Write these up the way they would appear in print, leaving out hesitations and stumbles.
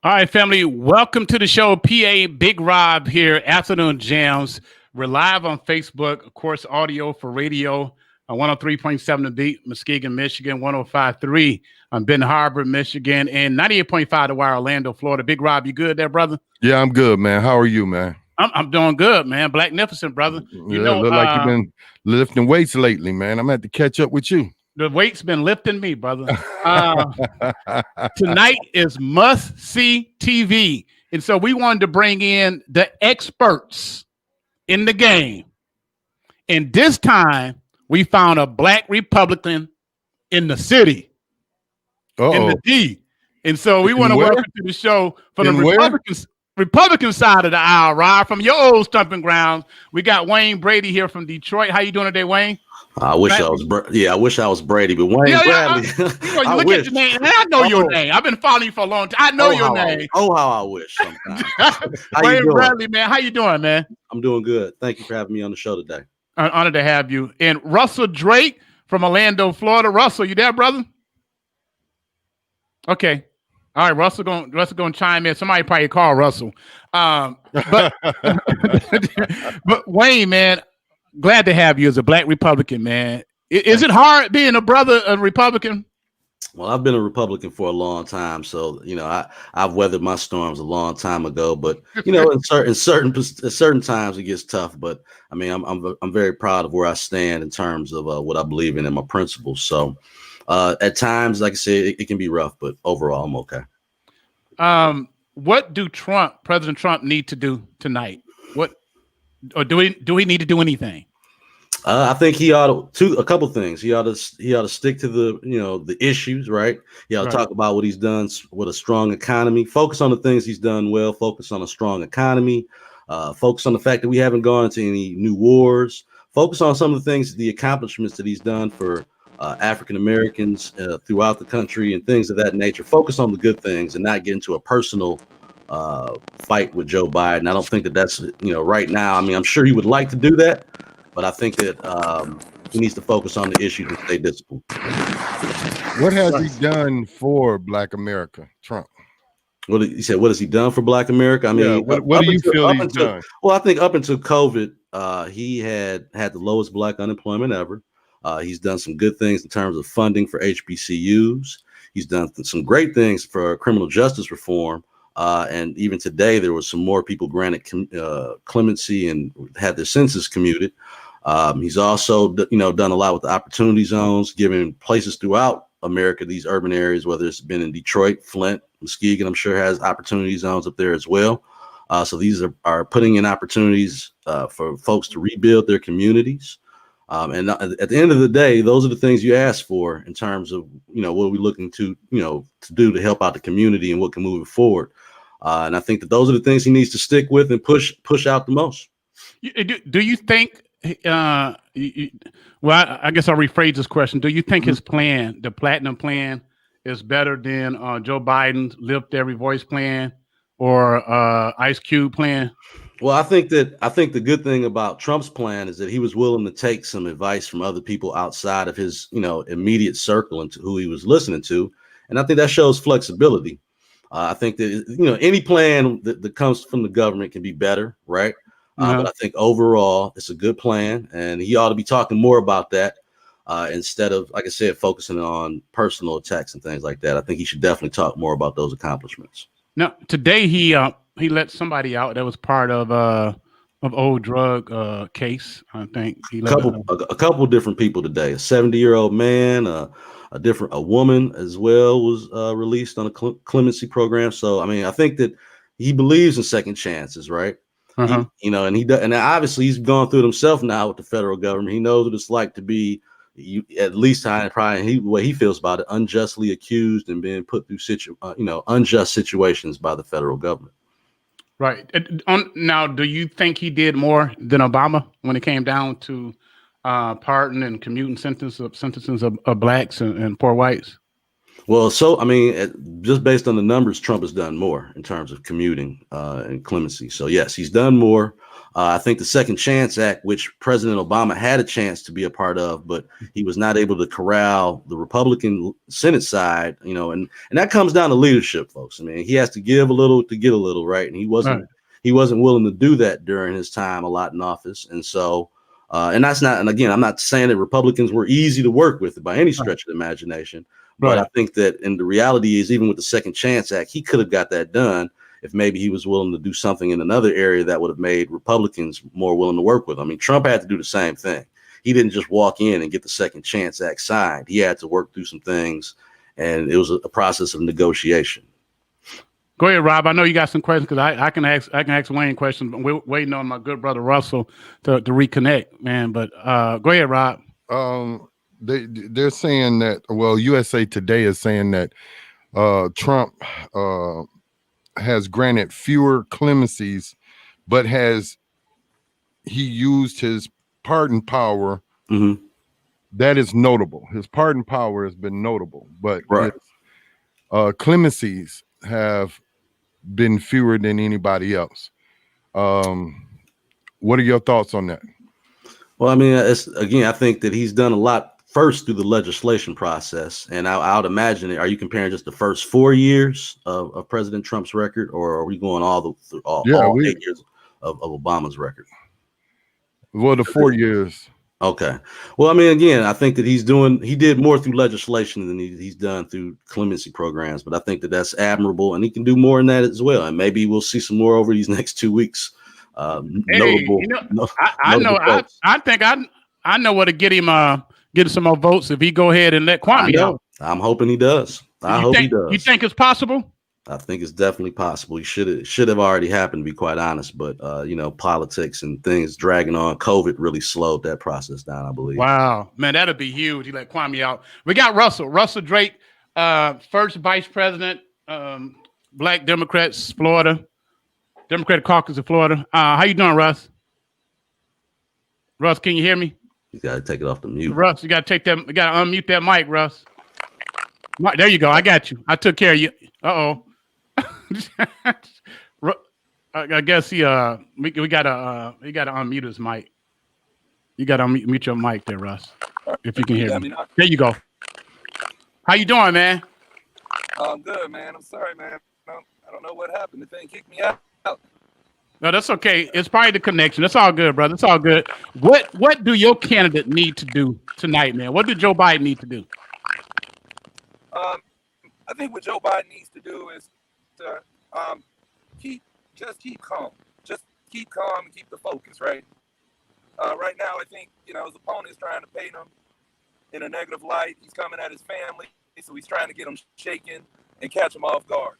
All right, family, welcome to the show. PA Big Rob here, Afternoon Jams. We're live on Facebook, of course, audio for radio on 103.7 The Beat, Muskegon, Michigan, 105.3 on Benton Harbor, Michigan, and 98.5 The Wire, Orlando, Florida. Big Rob, you good there, brother? Yeah, I'm good, man. How are you, man? I'm doing good, man. Blacknificent, brother. Look like you've been lifting weights lately, man. I'm gonna have to catch up with you. The weight's been lifting me, brother. Tonight is must-see TV. And so we wanted to bring in the experts in the game. And this time, we found a black Republican in the city, in the D. And so we want to welcome to the show from the Republican side of the aisle, Rob, from your old stomping grounds. We got Wayne Brady here from Detroit. How you doing today, Wayne? I wish I was Brady, but Wayne Bradley. You look at your name, and I know your name. I've been following you for a long time. I know your name. How I wish sometimes. Wayne Bradley, man. How you doing, man? I'm doing good. Thank you for having me on the show today. Honored to have you. And Russell Drake from Orlando, Florida. Russell, you there, brother? Okay. All right, Russell going to chime in. Somebody probably call Russell. But Wayne, man, glad to have you as a black Republican, man. Is it hard being a Republican? Well, I've been a Republican for a long time, so I've weathered my storms a long time ago. But in certain times it gets tough. But I mean, I'm very proud of where I stand in terms of what I believe in and my principles. So at times, like I said, it can be rough, but overall, I'm okay. What do President Trump need to do tonight? Or do we need to do anything? I think he ought to a couple things. He ought to stick to the issues, right? He ought to talk about what he's done with a strong economy. Focus on the things he's done well. Focus on a strong economy. Focus on the fact that we haven't gone into any new wars. Focus on some of the things, the accomplishments that he's done for African Americans throughout the country and things of that nature. Focus on the good things and not get into a personal fight with Joe Biden. I don't think that's right now. I mean, I'm sure he would like to do that, but I think that he needs to focus on the issues and stay disciplined. What has he done for Black America, Trump? What he said? What has he done for Black America? I mean, what do you feel he's done? Well, I think up until COVID, he had the lowest Black unemployment ever. He's done some good things in terms of funding for HBCUs. He's done some great things for criminal justice reform. And even today, there was some more people granted clemency and had their sentences commuted. He's also, done a lot with the opportunity zones, giving places throughout America, these urban areas, whether it's been in Detroit, Flint, Muskegon, I'm sure has opportunity zones up there as well. So these are putting in opportunities for folks to rebuild their communities. And at the end of the day, those are the things you ask for in terms of, what are we looking to do to help out the community and what can move it forward. And I think that those are the things he needs to stick with and push out the most. Do you think, well, I guess I'll rephrase this question. Do you think his plan, the Platinum Plan, is better than Joe Biden's Lift Every Voice plan or Ice Cube plan? Well, I think the good thing about Trump's plan is that he was willing to take some advice from other people outside of his, immediate circle and to who he was listening to. And I think that shows flexibility. I think that, any plan that comes from the government can be better, right? But I think overall it's a good plan, and he ought to be talking more about that instead of, like I said, focusing on personal attacks and things like that. I think he should definitely talk more about those accomplishments. Now, today he let somebody out that was part of old drug case. I think he let a couple different people today. A 70-year-old man, a woman as well was released on a clemency program. So I mean, I think that he believes in second chances, right? And obviously he's gone through it himself now with the federal government. He knows what it's like to be, at least probably what he feels about it, unjustly accused and being put through unjust situations by the federal government. Right. Now, do you think he did more than Obama when it came down to pardon and commuting sentences of blacks and poor whites? Well, so I mean, just based on the numbers, Trump has done more in terms of commuting and clemency. So yes, he's done more. I think the Second Chance Act, which President Obama had a chance to be a part of, but he was not able to corral the Republican Senate side, and that comes down to leadership, folks. I mean, he has to give a little to get a little, right? And he wasn't willing to do that during his time a lot in office. And so, and that's not, and again, I'm not saying that Republicans were easy to work with by any stretch of the imagination, but I think that, and the reality is, even with the Second Chance Act, he could have got that done if maybe he was willing to do something in another area that would have made Republicans more willing to work with. I mean, Trump had to do the same thing. He didn't just walk in and get the Second Chance Act signed. He had to work through some things, and it was a process of negotiation. Go ahead, Rob. I know you got some questions because I can ask Wayne questions, but we're waiting on my good brother Russell to reconnect, man. But go ahead, Rob. They're saying that, well, USA Today is saying that Trump has granted fewer clemencies, but he used his pardon power. Mm-hmm. That is notable. His pardon power has been notable, but his clemencies have been fewer than anybody else. What are your thoughts on that? Well, I mean, I think that he's done a lot first through the legislation process, and I would imagine, are you comparing just the first 4 years of President Trump's record, or are we going all 8 years of Obama's record? Well, the 4 years. Okay. Well, I mean, again, I think that he did more through legislation than he's done through clemency programs, but I think that that's admirable, and he can do more than that as well. And maybe we'll see some more over these next 2 weeks. I know what to get him. Get some more votes if he go ahead and let Kwame out. I'm hoping he does. I hope he does. You think it's possible? I think it's definitely possible. He should have already happened, to be quite honest. But politics and things dragging on. COVID really slowed that process down, I believe. Wow, man, that'd be huge. He let Kwame out. We got Russell Drake, first vice president, Black Democrats, Florida, Democratic Caucus of Florida. How you doing, Russ? Russ, can you hear me? You got to take it off the mute. Russ, you got to take that. You got to unmute that mic, Russ. There you go. I got you. I took care of you. I guess we gotta unmute his mic. You gotta unmute your mic there, Russ. If you can hear me. There you go. How you doing, man? I'm good, man. I'm sorry, man. I don't know what happened. The thing kicked me out. No, that's okay. It's probably the connection. That's all good, brother. It's all good. What do your candidate need to do tonight, man? What did Joe Biden need to do? I think what Joe Biden needs to do is to keep calm. Just keep calm and keep the focus, right? Right now, I think, his opponent is trying to paint him in a negative light. He's coming at his family, so he's trying to get him shaken and catch him off guard.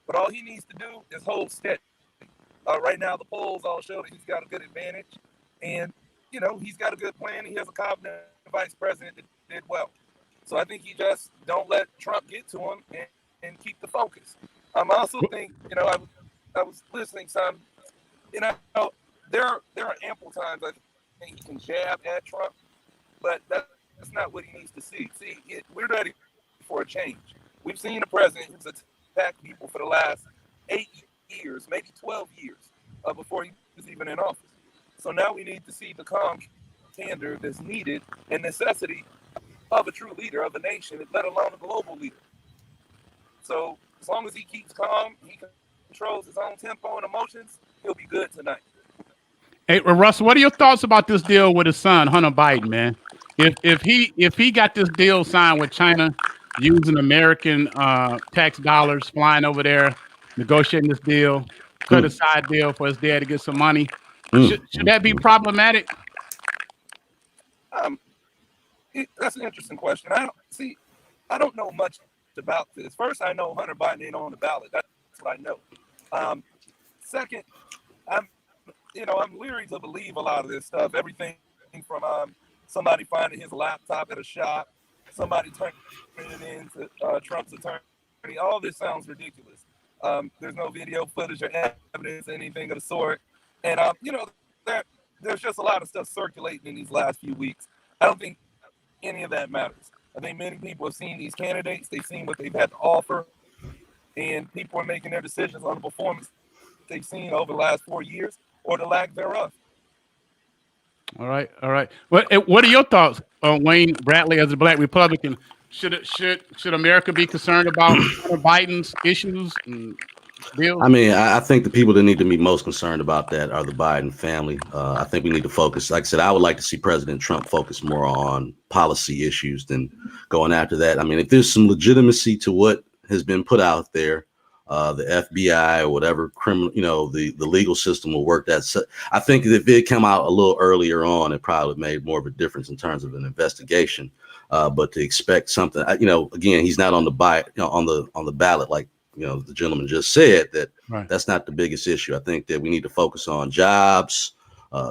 But all he needs to do is hold steady. Right now, the polls all show that he's got a good advantage, and he's got a good plan. He has a competent vice president that did well. So I think he just don't let Trump get to him and keep the focus. I also think, I was listening some, there are ample times I think he can jab at Trump, but that's not what he needs to see. We're ready for a change. We've seen a president who's attacked people for the last 8 years, maybe 12 years before he was even in office. So now we need to see the calm candor that's needed and necessity of a true leader of a nation, let alone a global leader. So as long as he keeps calm, he controls his own tempo and emotions, he'll be good tonight. Hey, Russell, what are your thoughts about this deal with his son, Hunter Biden, man? If he got this deal signed with China, using American tax dollars, flying over there, negotiating this deal, put aside deal for his dad to get some money, should that be problematic? That's an interesting question. I don't know much about this. First, I know Hunter Biden ain't on the ballot. That's what I know. Second, I'm leery to believe a lot of this stuff. Everything from somebody finding his laptop at a shop, somebody turning it in to Trump's attorney. All this sounds ridiculous. There's no video footage or evidence, anything of the sort. And, there's just a lot of stuff circulating in these last few weeks. I don't think any of that matters. I think many people have seen these candidates. They've seen what they've had to offer. And people are making their decisions on the performance they've seen over the last 4 years or the lack thereof. All right, all right. What are your thoughts on Wayne Bradley as a Black Republican? Should America be concerned about Biden's issues and bills? I mean, I think the people that need to be most concerned about that are the Biden family. I think we need to focus. Like I said, I would like to see President Trump focus more on policy issues than going after that. I mean, if there's some legitimacy to what has been put out there, the FBI or whatever criminal, the legal system will work that. So I think if it came out a little earlier on, it probably made more of a difference in terms of an investigation. But to expect something, again, he's not on the ballot like the gentleman just said. That's not the biggest issue. I think that we need to focus on jobs,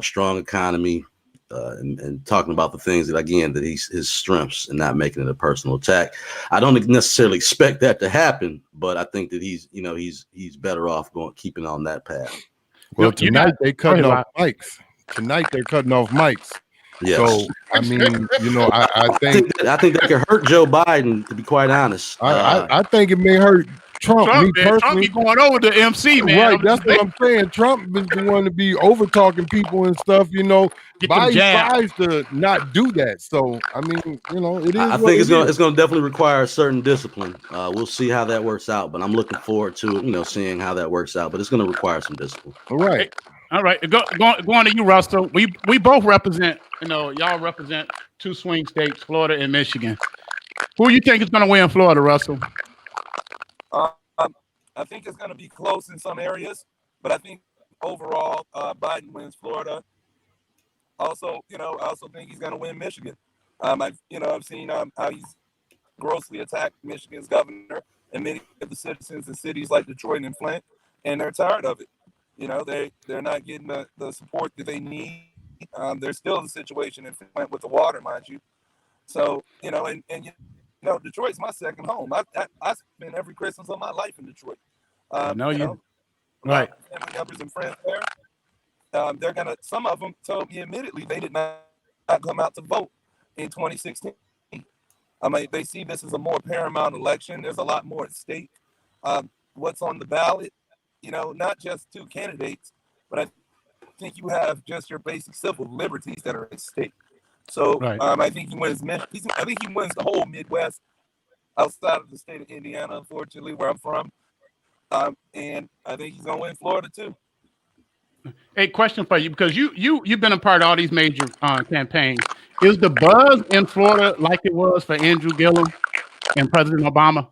strong economy, and talking about the things that his strengths and not making it a personal attack. I don't necessarily expect that to happen, but I think that he's better off keeping on that path. Well, tonight they're cutting off mics. Yes. So I mean, I think that could hurt Joe Biden, to be quite honest. I think it may hurt Trump. Me personally, Trump be going over the MC, man. Right, that's what I'm saying. Trump is the one to be over talking people and stuff. Biden tries to not do that. So I mean, it is. I think it's going to definitely require a certain discipline. We'll see how that works out, but I'm looking forward to seeing how that works out. But it's going to require some discipline. All right. All right, going to you, Russell. We both represent, y'all represent two swing states, Florida and Michigan. Who you think is going to win Florida, Russell? I think it's going to be close in some areas, but I think overall Biden wins Florida. Also, I also think he's going to win Michigan. I've seen how he's grossly attacked Michigan's governor and many of the citizens in cities like Detroit and Flint, and they're tired of it. They're not getting the support that they need. There's still the situation in Flint with the water, mind you. So, Detroit's my second home. I spent every Christmas of my life in Detroit. Right. Family members and friends there. Some of them told me admittedly they did not come out to vote in 2016. I mean, they see this as a more paramount election. There's a lot more at stake. What's on the ballot, not just two candidates, but I think you have just your basic civil liberties that are at stake. So I think he wins. I think he wins the whole Midwest, outside of the state of Indiana, unfortunately, where I'm from. And I think he's gonna win Florida too. Hey, question for you, because you've been a part of all these major campaigns. Is the buzz in Florida like it was for Andrew Gillum and President Obama?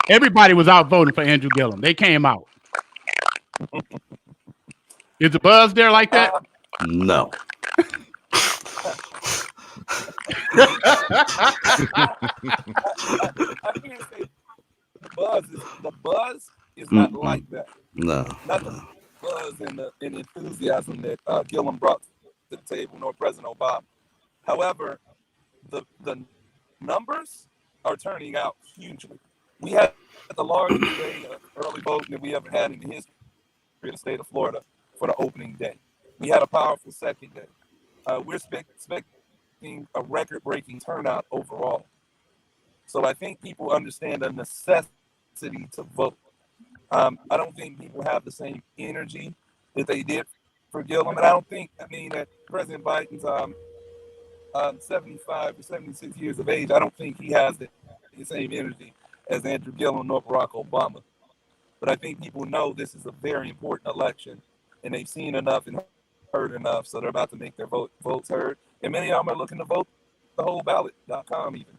Everybody was out voting for Andrew Gillum. They came out. Is the buzz there like that? No. I can't say the buzz is not like that. No. Not the buzz and the enthusiasm that Gillum brought to the table, nor President Obama. However, the numbers are turning out hugely. We had the largest day of early voting that we ever had in the history of the state of Florida for the opening day. We had a powerful second day. We're expecting a record-breaking turnout overall. So I think people understand the necessity to vote. I don't think people have the same energy that they did for Gillum. And I don't think, that President Biden's 75 or 76 years of age, I don't think he has the same energy as Andrew Gillum or Barack Obama. But I think people know this is a very important election, and they've seen enough and heard enough, so they're about to make their votes heard. And many of them are looking to vote the whole ballot.com even.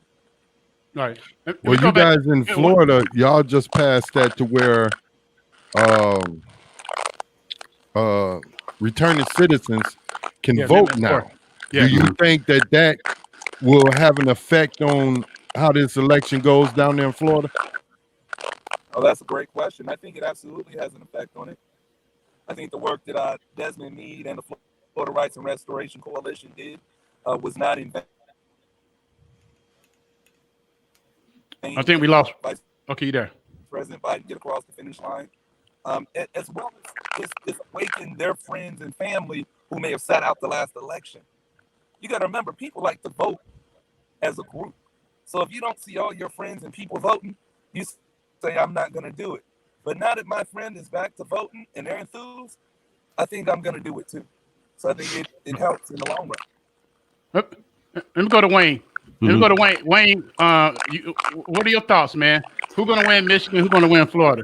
Right. Well, you guys in Florida, y'all just passed that to where returning citizens can vote now. Yeah. Do you think that will have an effect on how this election goes down there in Florida? Oh, that's a great question. I think it absolutely has an effect on it. I think the work that Desmond Meade and the Florida Rights and Restoration Coalition did was not in vain. I think we lost. Okay, you there. President Biden get across the finish line. As well as it's awakened their friends and family who may have sat out the last election. You got to remember, people like to vote as a group. So if you don't see all your friends and people voting, you say, I'm not going to do it. But now that my friend is back to voting and they're enthused, I think I'm going to do it too. So I think it helps in the long run. Let me go to Wayne. Let me go to Wayne. Wayne, what are your thoughts, man? Who's going to win Michigan? Who's going to win Florida?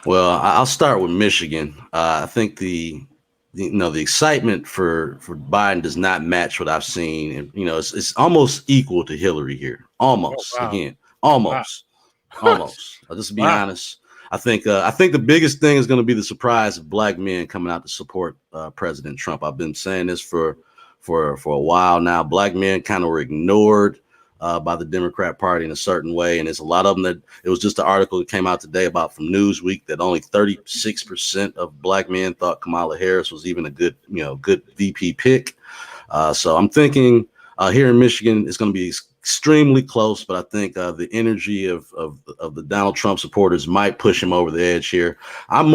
Well, I'll start with Michigan. I think the excitement for Biden does not match what I've seen, and it's almost equal to Hillary here. Almost almost. I'll just be honest. I think the biggest thing is going to be the surprise of black men coming out to support President Trump. I've been saying this for a while now. Black men kind of were ignored by the Democrat Party in a certain way, and there's a lot of them that it was just an article that came out today about from Newsweek that only 36% of black men thought Kamala Harris was even a good VP pick. So I'm thinking here in Michigan it's going to be extremely close, but I think the energy of the Donald Trump supporters might push him over the edge here. I am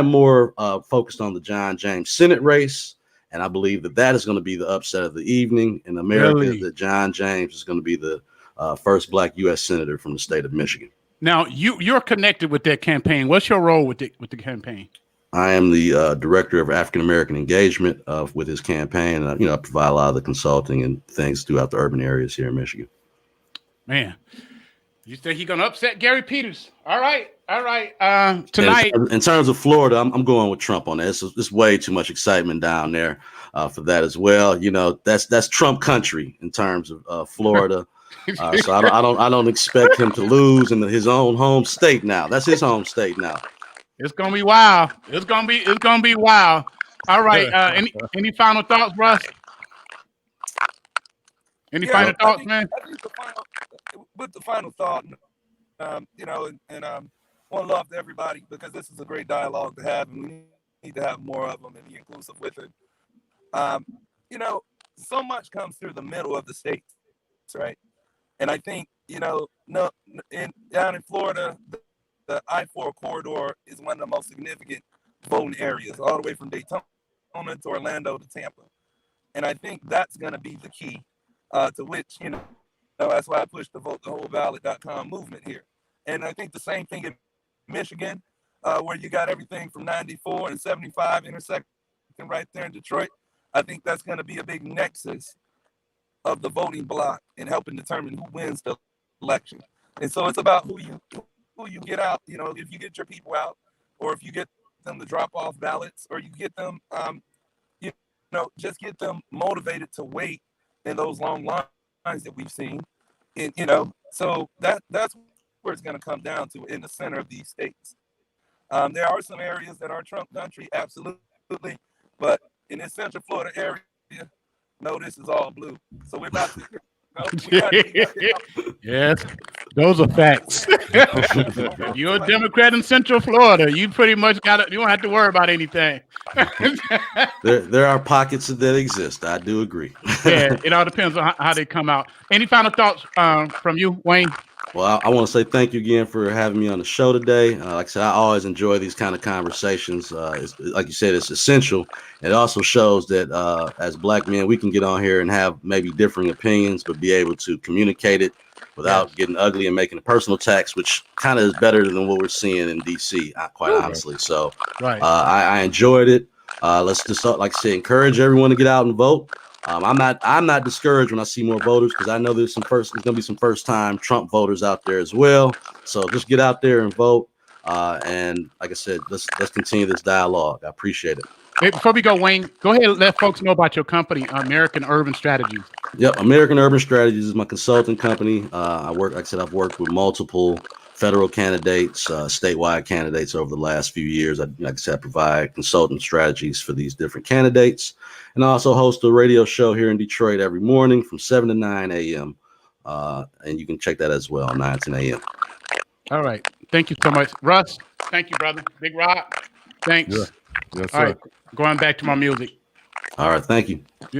more focused on the John James Senate race. And I believe that is going to be the upset of the evening in America. Really? That John James is going to be the first black U.S. senator from the state of Michigan. Now, you're connected with that campaign. What's your role with the campaign? I am the director of African American engagement with his campaign. I provide a lot of the consulting and things throughout the urban areas here in Michigan. Man, you think he's going to upset Gary Peters? All right. Tonight, in terms of Florida, I'm going with Trump on that. It's way too much excitement down there for that as well. That's Trump country in terms of Florida. So I don't expect him to lose in his own home state now. That's his home state now. It's gonna be wild. It's gonna be wild. All right. Any final thoughts, Russ? Any final thoughts, man? I think the final thought, one love to everybody, because this is a great dialogue to have, and we need to have more of them and be inclusive with it. So much comes through the middle of the states, right? And I think, down in Florida, the I-4 corridor is one of the most significant voting areas, all the way from Daytona to Orlando to Tampa. And I think that's going to be the key to which, that's why I pushed the votetheWholeBallot.com movement here. And I think the same thing in Michigan, where you got everything from 94 and 75 intersecting right there in Detroit. I think that's going to be a big nexus of the voting block in helping determine who wins the election. And so it's about who you get out. If you get your people out, or if you get them to drop off ballots, or you get them, just get them motivated to wait in those long lines that we've seen. And, so that's where it's going to come down to, in the center of these states. There are some areas that are Trump country, absolutely, but in this Central Florida area, no, this is all blue. So we're about to. Yes, those are facts. You're a Democrat in Central Florida. You pretty much you don't have to worry about anything. There are pockets that exist. I do agree. Yeah, it all depends on how they come out. Any final thoughts from you, Wayne? Well, I want to say thank you again for having me on the show today. Like I said, I always enjoy these kind of conversations. Like you said, it's essential. It also shows that as black men, we can get on here and have maybe differing opinions, but be able to communicate it without getting ugly and making a personal attacks, which kind of is better than what we're seeing in DC, quite honestly. So I enjoyed it. Let's just, like I said, encourage everyone to get out and vote. I'm not discouraged when I see more voters, because I know there's going to be some first time Trump voters out there as well. So just get out there and vote. And like I said, let's continue this dialogue. I appreciate it. Hey, before we go, Wayne, go ahead and let folks know about your company, American Urban Strategies. Yep, American Urban Strategies is my consulting company. I've worked with multiple federal candidates, statewide candidates over the last few years. I provide consulting strategies for these different candidates, and I also host a radio show here in Detroit every morning from 7 to 9 a.m. And you can check that as well, 9 to 10 a.m. All right. Thank you so much. Russ, thank you, brother. Big Rock, thanks. Yeah. Yes, sir. All right. Going back to my music. All right. Thank you. Yeah.